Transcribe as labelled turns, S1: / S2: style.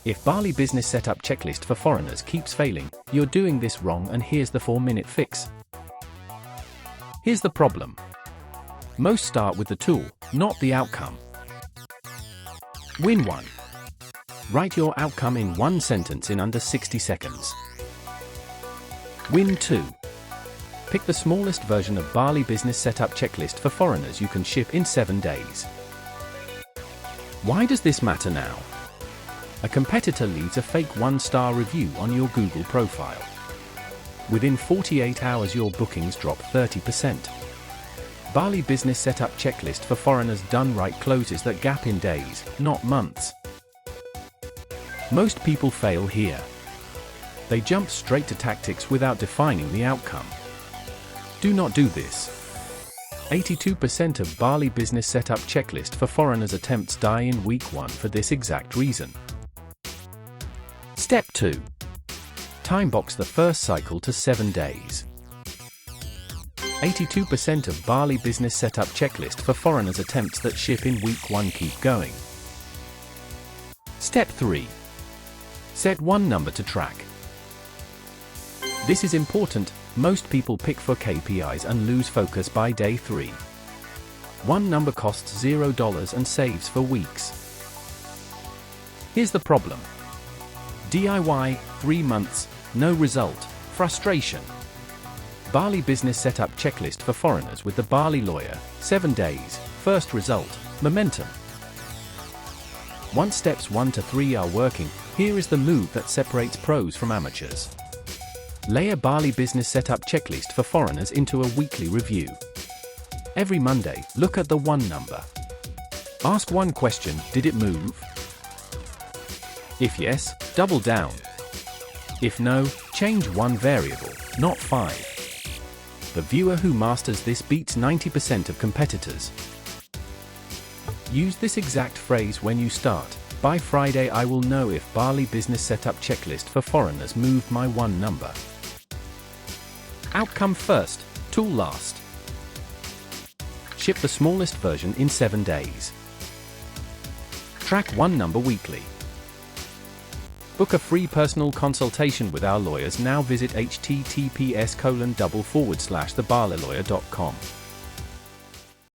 S1: If Bali Business Setup Checklist for Foreigners keeps failing, you're doing this wrong, and here's the 4-minute fix. Here's the problem. Most start with the tool, not the outcome. Win 1. Write your outcome in one sentence in under 60 seconds. Win 2. Pick the smallest version of Bali Business Setup Checklist for Foreigners you can ship in 7 days. Why does this matter now? A competitor leaves a fake 1-star review on your Google profile. Within 48 hours your bookings drop 30%. Bali Business Setup Checklist for Foreigners done right closes that gap in days, not months. Most people fail here. They jump straight to tactics without defining the outcome. Do not do this. 82% of Bali Business Setup Checklist for Foreigners attempts die in week 1 for this exact reason. Step 2. Timebox the first cycle to 7 days. 82% of Bali Business Setup Checklist for Foreigners attempts that ship in week 1 keep going. Step 3. Set one number to track. This is important. Most people pick for KPIs and lose focus by day 3. One number costs $0 and saves for weeks. Here's the problem. DIY, 3 months, no result, frustration. Bali Business Setup Checklist for Foreigners with the Bali Lawyer, 7 days, first result, momentum. Once steps 1 to 3 are working, here is the move that separates pros from amateurs. Layer Bali Business Setup Checklist for Foreigners into a weekly review. Every Monday, look at the 1 number. Ask one question: did it move? If yes, double down. If no, change one variable, not 5. The viewer who masters this beats 90% of competitors. Use this exact phrase when you start. By Friday I will know if Bali Business Setup Checklist for Foreigners moved my 1 number. Outcome first, tool last. Ship the smallest version in 7 days. Track 1 number weekly. Book a free personal consultation with our lawyers now. Visit https://thebalilawyer.com.